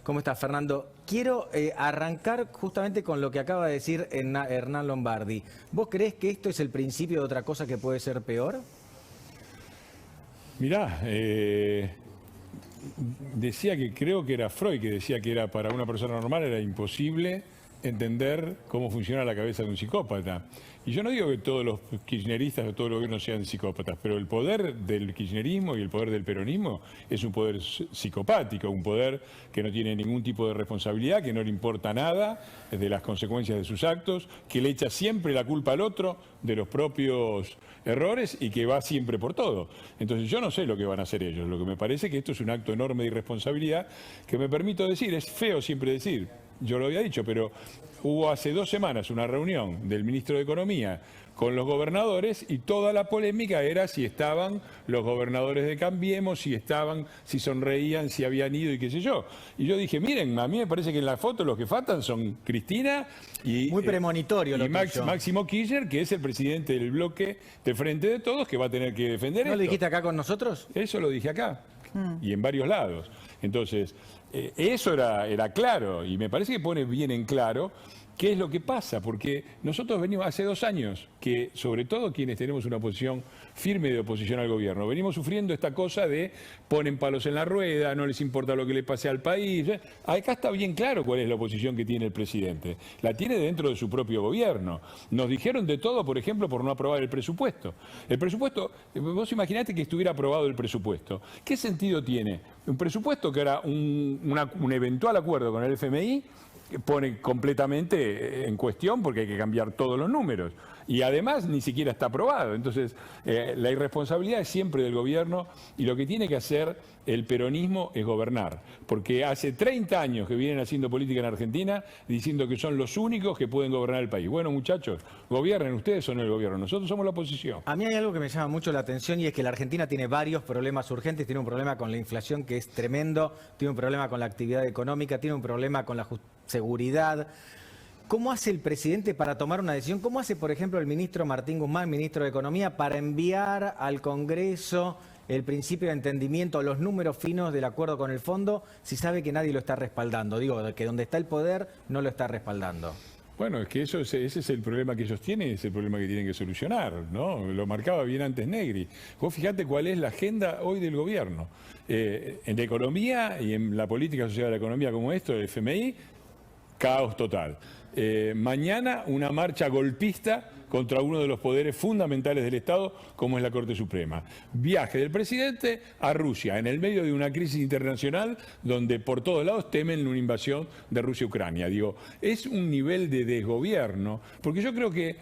¿Cómo estás, Fernando? Quiero arrancar justamente con lo que acaba de decir Hernán Lombardi. ¿Vos creés que esto es el principio de otra cosa que puede ser peor? Mirá, decía que creo que era Freud que decía que era para una persona normal era imposible entender cómo funciona la cabeza de un psicópata. Y yo no digo que todos los kirchneristas o todos los gobiernos sean psicópatas, pero el poder del kirchnerismo y el poder del peronismo es un poder psicopático, un poder que no tiene ningún tipo de responsabilidad, que no le importa nada de las consecuencias de sus actos, que le echa siempre la culpa al otro de los propios errores y que va siempre por todo. Entonces yo no sé lo que van a hacer ellos. Lo que me parece que esto es un acto enorme de irresponsabilidad que me permito decir, es feo siempre decir, yo lo había dicho, pero hubo hace 2 semanas una reunión del ministro de Economía con los gobernadores y toda la polémica era si estaban los gobernadores de Cambiemos, si sonreían, si habían ido y qué sé yo. Y yo dije, miren, a mí me parece que en la foto los que faltan son Cristina y, muy premonitorio y Máximo Kirchner, que es el presidente del bloque de Frente de Todos, que va a tener que defender esto. ¿No lo dijiste acá con nosotros? Eso lo dije acá y en varios lados. Entonces, eso era claro y me parece que pone bien en claro qué es lo que pasa, porque nosotros venimos hace 2 años que, sobre todo quienes tenemos una posición firme de oposición al gobierno, venimos sufriendo esta cosa de ponen palos en la rueda, no les importa lo que le pase al país. Acá está bien claro cuál es la oposición que tiene el presidente. La tiene dentro de su propio gobierno. Nos dijeron de todo, por ejemplo, por no aprobar el presupuesto. El presupuesto, vos imaginate que estuviera aprobado el presupuesto. ¿Qué sentido tiene? Un presupuesto que era un eventual acuerdo con el FMI, pone completamente en cuestión porque hay que cambiar todos los números y además ni siquiera está aprobado. Entonces la irresponsabilidad es siempre del gobierno y lo que tiene que hacer el peronismo es gobernar, porque hace 30 años que vienen haciendo política en Argentina diciendo que son los únicos que pueden gobernar el país. Bueno, muchachos, gobiernen, ustedes son el gobierno, nosotros somos la oposición. A mí hay algo que me llama mucho la atención y es que la Argentina tiene varios problemas urgentes, tiene un problema con la inflación que es tremendo, tiene un problema con la actividad económica, tiene un problema con la seguridad. ¿Cómo hace el presidente para tomar una decisión? ¿Cómo hace, por ejemplo, el ministro Martín Guzmán, ministro de Economía, para enviar al Congreso el principio de entendimiento, los números finos del acuerdo con el fondo, si sabe que nadie lo está respaldando? Digo, que donde está el poder no lo está respaldando. Bueno, es que ese es el problema que ellos tienen, es el problema que tienen que solucionar, ¿no? Lo marcaba bien antes Negri. Vos fijate cuál es la agenda hoy del gobierno. En la economía y en la política asociada a la economía como esto, el FMI, caos total. Mañana una marcha golpista contra uno de los poderes fundamentales del Estado, como es la Corte Suprema. Viaje del presidente a Rusia, en el medio de una crisis internacional donde por todos lados temen una invasión de Rusia a Ucrania. Digo, es un nivel de desgobierno, porque yo creo que,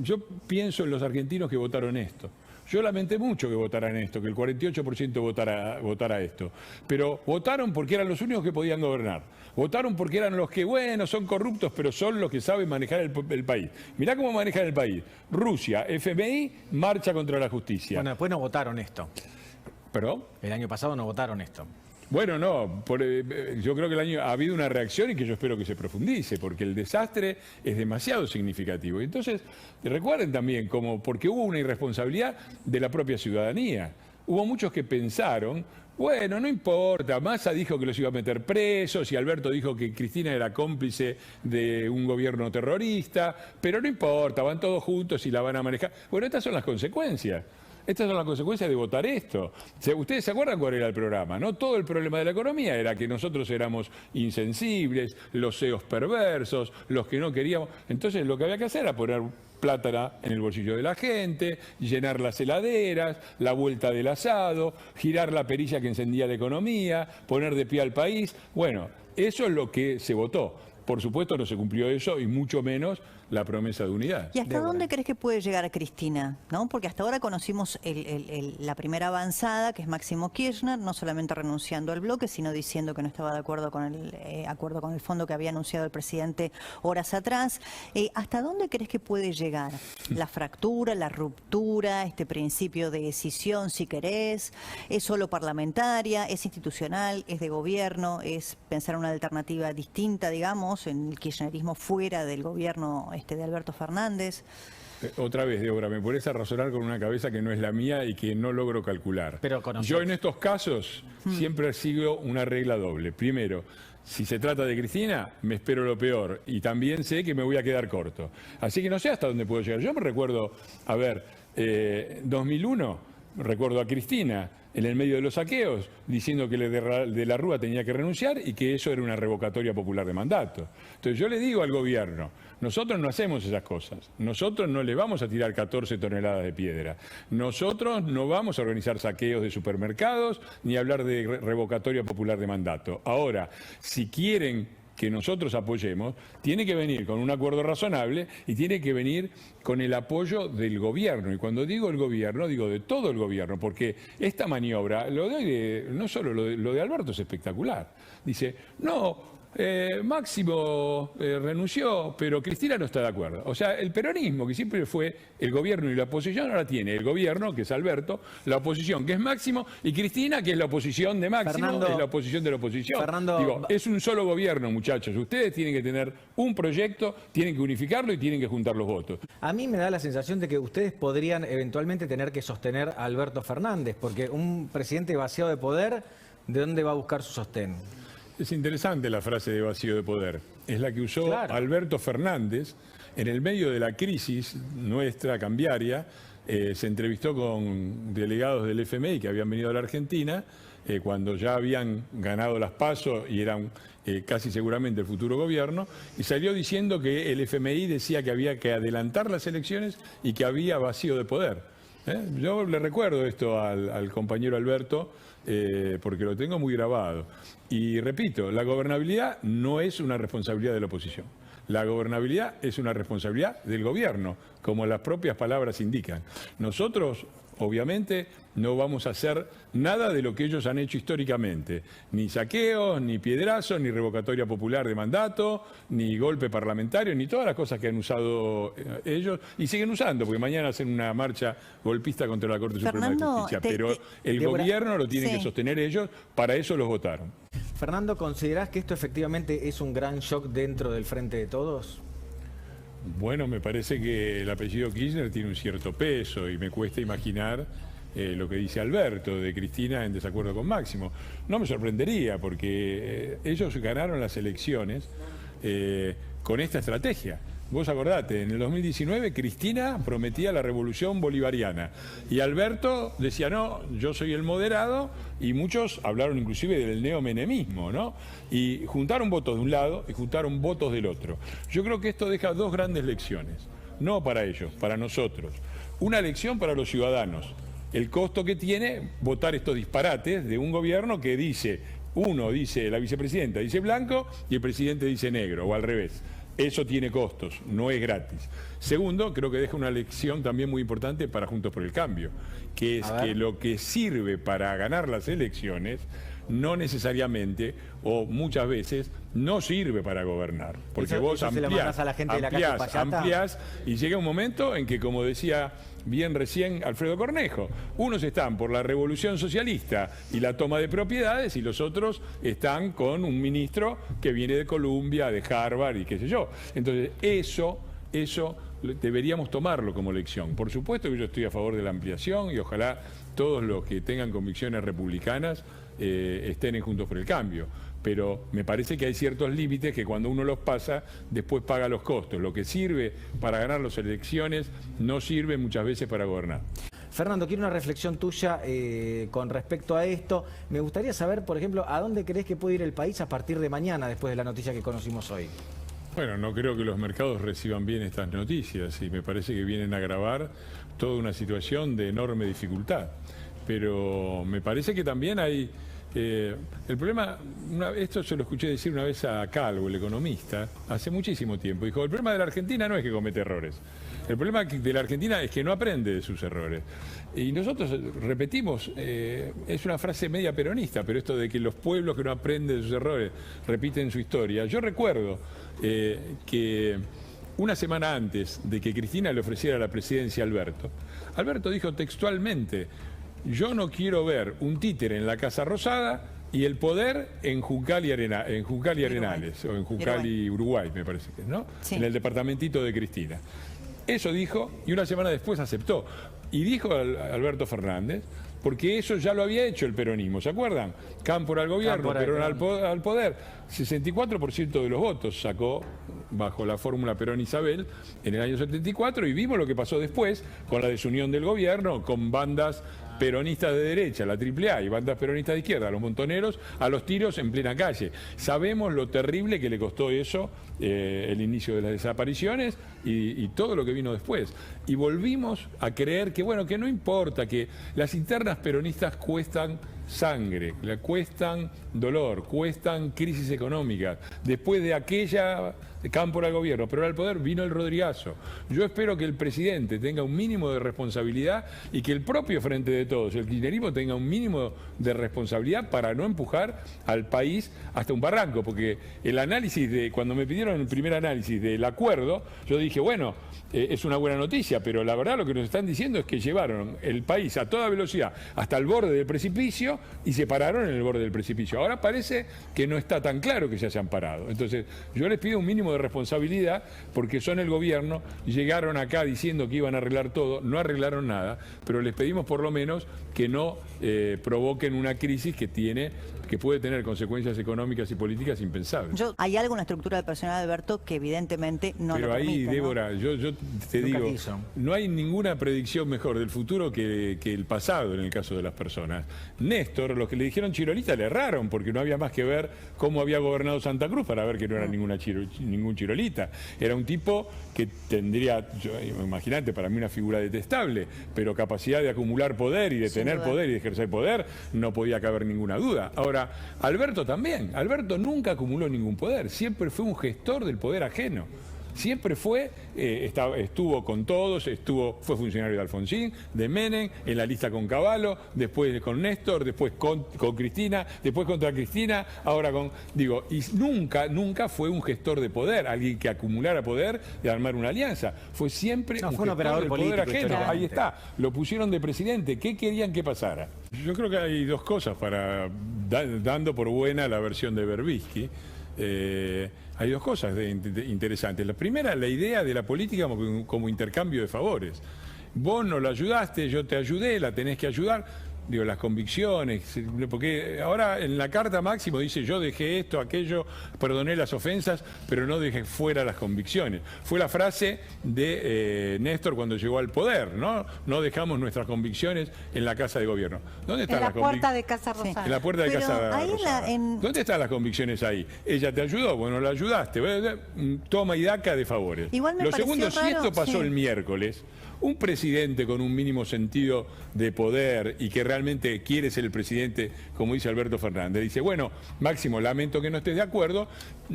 yo pienso en los argentinos que votaron esto. Yo lamenté mucho que votaran esto, que el 48% votara esto. Pero votaron porque eran los únicos que podían gobernar. Votaron porque eran los que, bueno, son corruptos, pero son los que saben manejar el país. Mirá cómo manejan el país. Rusia, FMI, marcha contra la justicia. Bueno, después no votaron esto. ¿Perdón? El año pasado no votaron esto. Bueno, no, yo creo que el año ha habido una reacción y que yo espero que se profundice, porque el desastre es demasiado significativo. Entonces, recuerden también porque hubo una irresponsabilidad de la propia ciudadanía. Hubo muchos que pensaron, bueno, no importa, Massa dijo que los iba a meter presos y Alberto dijo que Cristina era cómplice de un gobierno terrorista, pero no importa, van todos juntos y la van a manejar. Bueno, estas son las consecuencias. Estas son las consecuencias de votar esto. Ustedes se acuerdan cuál era el programa, ¿no? Todo el problema de la economía era que nosotros éramos insensibles, los CEOs perversos, los que no queríamos. Entonces lo que había que hacer era poner plata en el bolsillo de la gente, llenar las heladeras, la vuelta del asado, girar la perilla que encendía la economía, poner de pie al país. Bueno, eso es lo que se votó. Por supuesto no se cumplió eso y mucho menos la promesa de unidad. ¿Y hasta dónde crees que puede llegar Cristina? ¿No? Porque hasta ahora conocimos la primera avanzada, que es Máximo Kirchner, no solamente renunciando al bloque, sino diciendo que no estaba de acuerdo con el fondo que había anunciado el presidente horas atrás. ¿Hasta dónde crees que puede llegar la fractura, la ruptura, este principio de decisión, si querés? ¿Es solo parlamentaria? ¿Es institucional? ¿Es de gobierno? ¿Es pensar una alternativa distinta, digamos, en el kirchnerismo fuera del gobierno de Alberto Fernández? Otra vez, Débora, me pones a razonar con una cabeza que no es la mía y que no logro calcular. Pero conoces. Yo en estos casos siempre sigo una regla doble. Primero, si se trata de Cristina, me espero lo peor y también sé que me voy a quedar corto. Así que no sé hasta dónde puedo llegar. Yo me recuerdo, 2001, recuerdo a Cristina en el medio de los saqueos diciendo que de la Rúa tenía que renunciar y que eso era una revocatoria popular de mandato. Entonces yo le digo al gobierno, nosotros no hacemos esas cosas, nosotros no le vamos a tirar 14 toneladas de piedra, nosotros no vamos a organizar saqueos de supermercados ni hablar de revocatoria popular de mandato. Ahora, si quieren que nosotros apoyemos, tiene que venir con un acuerdo razonable y tiene que venir con el apoyo del gobierno. Y cuando digo el gobierno, digo de todo el gobierno, porque esta maniobra, no solo lo de Alberto es espectacular. Dice, no, Máximo renunció, pero Cristina no está de acuerdo. O sea, el peronismo, que siempre fue el gobierno y la oposición, ahora tiene el gobierno, que es Alberto, la oposición, que es Máximo, y Cristina, que es la oposición de Máximo, Fernando, es la oposición de la oposición. Fernando, digo, es un solo gobierno, muchachos. Ustedes tienen que tener un proyecto, tienen que unificarlo y tienen que juntar los votos. A mí me da la sensación de que ustedes podrían eventualmente tener que sostener a Alberto Fernández, porque un presidente vaciado de poder, ¿de dónde va a buscar su sostén? Es interesante la frase de vacío de poder. Es la que usó Claro. Alberto Fernández en el medio de la crisis nuestra cambiaria. Se entrevistó con delegados del FMI que habían venido a la Argentina cuando ya habían ganado las PASO y eran casi seguramente el futuro gobierno, y salió diciendo que el FMI decía que había que adelantar las elecciones y que había vacío de poder. Yo le recuerdo esto al compañero Alberto porque lo tengo muy grabado. Y repito, la gobernabilidad no es una responsabilidad de la oposición. La gobernabilidad es una responsabilidad del gobierno, como las propias palabras indican. Nosotros, obviamente, no vamos a hacer nada de lo que ellos han hecho históricamente. Ni saqueos, ni piedrazos, ni revocatoria popular de mandato, ni golpe parlamentario, ni todas las cosas que han usado ellos y siguen usando, porque mañana hacen una marcha golpista contra la Corte Suprema de Justicia. Pero el Débora, gobierno lo tienen sí. que sostener ellos, para eso los votaron. Fernando, ¿considerás que esto efectivamente es un gran shock dentro del Frente de Todos? Bueno, me parece que el apellido Kirchner tiene un cierto peso y me cuesta imaginar lo que dice Alberto de Cristina en desacuerdo con Máximo. No me sorprendería porque ellos ganaron las elecciones con esta estrategia. Vos acordate, en el 2019 Cristina prometía la revolución bolivariana y Alberto decía, no, yo soy el moderado, y muchos hablaron inclusive del neomenemismo, ¿no? Y juntaron votos de un lado y juntaron votos del otro. Yo creo que esto deja dos grandes lecciones, no para ellos, para nosotros. Una lección para los ciudadanos, el costo que tiene votar estos disparates de un gobierno que dice, uno dice, la vicepresidenta dice blanco y el presidente dice negro, o al revés. Eso tiene costos, no es gratis. Segundo, creo que deja una lección también muy importante para Juntos por el Cambio, que es que lo que sirve para ganar las elecciones no necesariamente o muchas veces no sirve para gobernar. Porque Eso vos se le mandás a la gente de la calle Payata. ampliás y llega un momento en que, como decía bien recién Alfredo Cornejo, unos están por la revolución socialista y la toma de propiedades y los otros están con un ministro que viene de Columbia, de Harvard y qué sé yo. Entonces eso deberíamos tomarlo como lección. Por supuesto que yo estoy a favor de la ampliación y ojalá todos los que tengan convicciones republicanas estén en Juntos por el Cambio. Pero me parece que hay ciertos límites que cuando uno los pasa, después paga los costos. Lo que sirve para ganar las elecciones no sirve muchas veces para gobernar. Fernando, quiero una reflexión tuya con respecto a esto. Me gustaría saber, por ejemplo, ¿a dónde crees que puede ir el país a partir de mañana, después de la noticia que conocimos hoy? Bueno, no creo que los mercados reciban bien estas noticias y me parece que vienen a agravar toda una situación de enorme dificultad. Pero me parece que también hay... el problema, esto se lo escuché decir una vez a Calvo, el economista, hace muchísimo tiempo. Dijo, el problema de la Argentina no es que comete errores. El problema de la Argentina es que no aprende de sus errores. Y nosotros repetimos, es una frase media peronista, pero esto de que los pueblos que no aprenden de sus errores repiten su historia. Yo recuerdo que una semana antes de que Cristina le ofreciera la presidencia a Alberto dijo textualmente, yo no quiero ver un títere en la Casa Rosada y el poder en Juncal y Arenales, o en Juncal y Uruguay, me parece que es, ¿no? Sí. En el departamentito de Cristina. Eso dijo y una semana después aceptó. Y dijo Alberto Fernández, porque eso ya lo había hecho el peronismo, ¿se acuerdan? Cámpora al gobierno, Perón al poder. 64% de los votos sacó bajo la fórmula Perón-Isabel en el año 74 y vimos lo que pasó después con la desunión del gobierno, con bandas peronistas de derecha, la AAA, y bandas peronistas de izquierda, los montoneros, a los tiros en plena calle. Sabemos lo terrible que le costó eso, el inicio de las desapariciones y todo lo que vino después. Y volvimos a creer que, bueno, que no importa, que las internas peronistas cuestan sangre, le cuestan dolor, cuestan crisis económicas. Después de aquella Cámpora al gobierno, pero al poder vino el Rodrigazo. Yo espero que el presidente tenga un mínimo de responsabilidad y que el propio Frente de Todos, el kirchnerismo, tenga un mínimo de responsabilidad para no empujar al país hasta un barranco, porque el análisis cuando me pidieron el primer análisis del acuerdo, yo dije, bueno, es una buena noticia, pero la verdad lo que nos están diciendo es que llevaron el país a toda velocidad hasta el borde del precipicio y se pararon en el borde del precipicio. Ahora parece que no está tan claro que se hayan parado. Entonces, yo les pido un mínimo de responsabilidad porque son el gobierno, llegaron acá diciendo que iban a arreglar todo, no arreglaron nada, pero les pedimos por lo menos que no provoquen una crisis que puede tener consecuencias económicas y políticas impensables. Hay algo en la estructura del personal, Alberto, que evidentemente no pero lo permite, ahí, Débora, ¿no? yo te digo, no hay ninguna predicción mejor del futuro que el pasado en el caso de las personas. Néstor, los que le dijeron chirolita le erraron porque no había más que ver cómo había gobernado Santa Cruz para ver que no era ningún chirolita. Era un tipo que tendría, imagínate, para mí una figura detestable, pero capacidad de acumular poder y de tener poder y de ejercer poder, no podía caber ninguna duda. Ahora, Alberto también. Alberto nunca acumuló ningún poder, siempre fue un gestor del poder ajeno. Siempre fue, estuvo con todos, fue funcionario de Alfonsín, de Menem, en la lista con Cavallo, después con Néstor, después con Cristina, después contra Cristina, ahora y nunca fue un gestor de poder, alguien que acumulara poder de armar una alianza. Fue siempre un operador del poder ajeno. Ahí está, lo pusieron de presidente. ¿Qué querían que pasara? Yo creo que hay dos cosas dando por buena la versión de Berbisky. Hay dos cosas interesantes. La primera, la idea de la política como intercambio de favores. Vos no la ayudaste, yo te ayudé, la tenés que ayudar. Digo, las convicciones, porque ahora en la carta Máximo dice yo dejé esto, aquello, perdoné las ofensas, pero no dejé fuera las convicciones. Fue la frase de Néstor cuando llegó al poder, ¿no? No dejamos nuestras convicciones en la Casa de Gobierno. ¿Dónde están las convicciones? En la puerta de Casa Rosada. En la puerta de Casa Rosada. ¿Dónde están las convicciones ahí? Ella te ayudó, bueno, la ayudaste. Toma y daca de favores. Lo segundo, si esto pasó el miércoles, un presidente con un mínimo sentido de poder y que realmente quiere ser el presidente, como dice Alberto Fernández, dice, bueno, Máximo, lamento que no estés de acuerdo,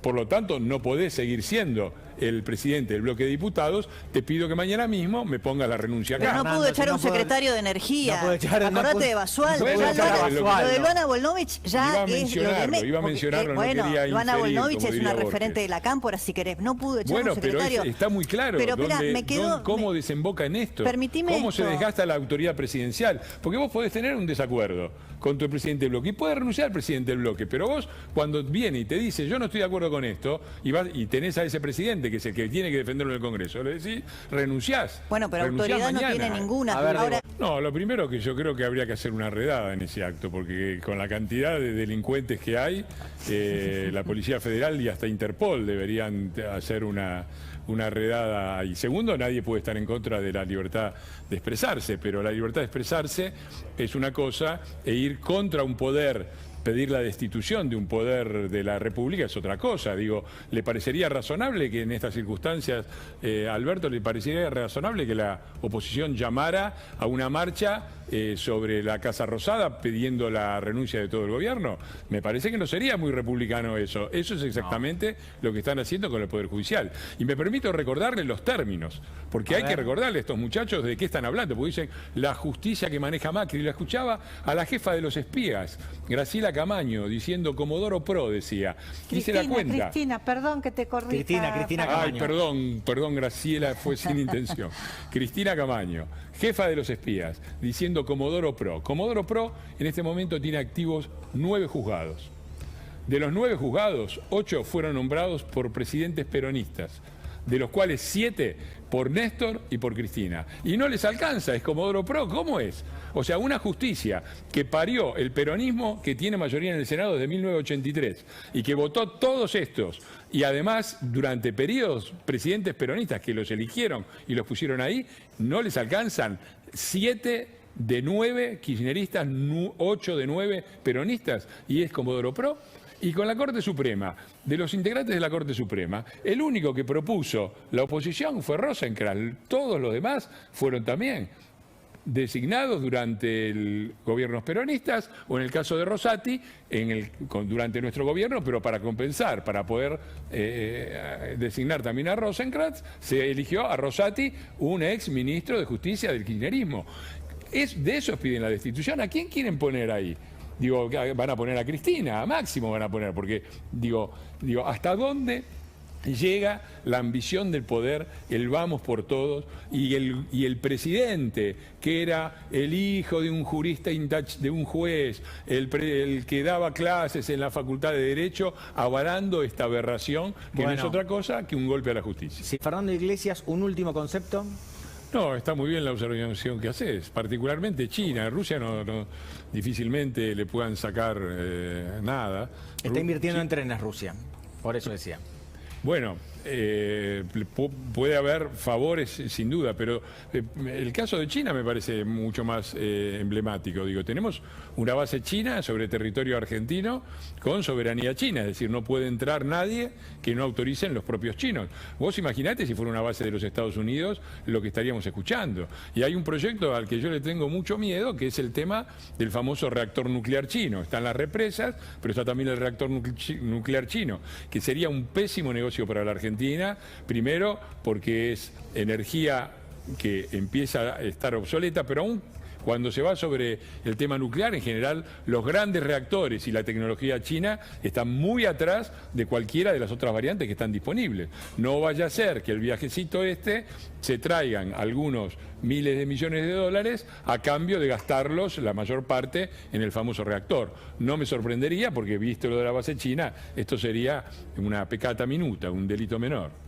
por lo tanto no podés seguir siendo el presidente del bloque de diputados, te pido que mañana mismo me pongas la renuncia acá. Pero no pudo echar a un secretario de Energía. Acordate de Basualdo. Lo de Luana Volnovich ya iba a mencionarlo, bueno, no quería Luana inferir, Volnovich es una Borges. referente de la Cámpora, si querés. No pudo echar a un secretario. Pero está muy claro cómo desemboca en esto. Cómo se desgasta la autoridad presidencial. Porque vos podés tener un desacuerdo con tu presidente del bloque y podés renunciar al presidente del bloque, pero vos cuando viene y te dice yo no estoy de acuerdo con esto y tenés a ese presidente que es el que tiene que defenderlo en el Congreso, le decís renunciás. Bueno, pero renunciás autoridad mañana. no tiene ninguna. Ahora... No, lo primero que yo creo que habría que hacer una redada en ese acto, porque con la cantidad de delincuentes que hay, la Policía Federal y hasta Interpol deberían hacer una redada. Y segundo, nadie puede estar en contra de la libertad de expresarse, pero la libertad de expresarse es una cosa e ir contra un poder, pedir la destitución de un poder de la República es otra cosa. Digo, ¿le parecería razonable que en estas circunstancias, Alberto, le parecería razonable que la oposición llamara a una marcha sobre la Casa Rosada pidiendo la renuncia de todo el gobierno? Me parece que no sería muy republicano eso. Eso es exactamente lo que están haciendo con el Poder Judicial. Y me permito recordarles los términos, porque hay que recordarle a estos muchachos de qué están hablando, porque dicen la justicia que maneja Macri. La escuchaba a la jefa de los espías, Graciela Camaño, diciendo Comodoro Pro, decía. Y se da cuenta. Cristina, perdón que te corrija. Cristina Camaño. Ay, perdón, Graciela, fue sin intención. Cristina Camaño, jefa de los espías, diciendo Comodoro Pro. Comodoro Pro en este momento tiene activos 9 juzgados. De los 9 juzgados, 8 fueron nombrados por presidentes peronistas. de los cuales 7 por Néstor y por Cristina. Y no les alcanza, es Comodoro Pro, ¿cómo es? O sea, una justicia que parió el peronismo que tiene mayoría en el Senado desde 1983 y que votó todos estos, y además durante periodos presidentes peronistas que los eligieron y los pusieron ahí, no les alcanzan 7 de 9 kirchneristas, 8 de 9 peronistas, y es Comodoro Pro. Y con la Corte Suprema, de los integrantes de la Corte Suprema, el único que propuso la oposición fue Rosenkrantz. Todos los demás fueron también designados durante gobiernos peronistas o en el caso de Rosati, durante nuestro gobierno, pero para compensar, para poder designar también a Rosenkrantz, se eligió a Rosati, un ex ministro de Justicia del kirchnerismo. De esos piden la destitución. ¿A quién quieren poner ahí? Digo, van a poner a Cristina, a Máximo van a poner, porque digo, ¿hasta dónde llega la ambición del poder, el vamos por todos, y el presidente, que era el hijo de un jurista, de un juez, el que daba clases en la Facultad de Derecho, avalando esta aberración, que no es otra cosa que un golpe a la justicia? Sí, Fernando Iglesias, un último concepto. No, está muy bien la observación que haces, particularmente China. Rusia difícilmente le puedan sacar nada. Está invirtiendo en trenes Rusia, por eso decía. Bueno, puede haber favores sin duda, pero el caso de China me parece mucho más emblemático. Digo, tenemos una base china sobre territorio argentino con soberanía china, es decir, no puede entrar nadie que no autoricen los propios chinos. Vos imaginate si fuera una base de los Estados Unidos lo que estaríamos escuchando. Y hay un proyecto al que yo le tengo mucho miedo, que es el tema del famoso reactor nuclear chino. Están las represas, pero está también el reactor nuclear chino, que sería un pésimo negocio para la Argentina, primero porque es energía que empieza a estar obsoleta, pero aún cuando se va sobre el tema nuclear, en general, los grandes reactores y la tecnología china están muy atrás de cualquiera de las otras variantes que están disponibles. No vaya a ser que el viajecito se traigan algunos miles de millones de dólares a cambio de gastarlos la mayor parte en el famoso reactor. No me sorprendería porque, visto lo de la base china, esto sería una peccata minuta, un delito menor.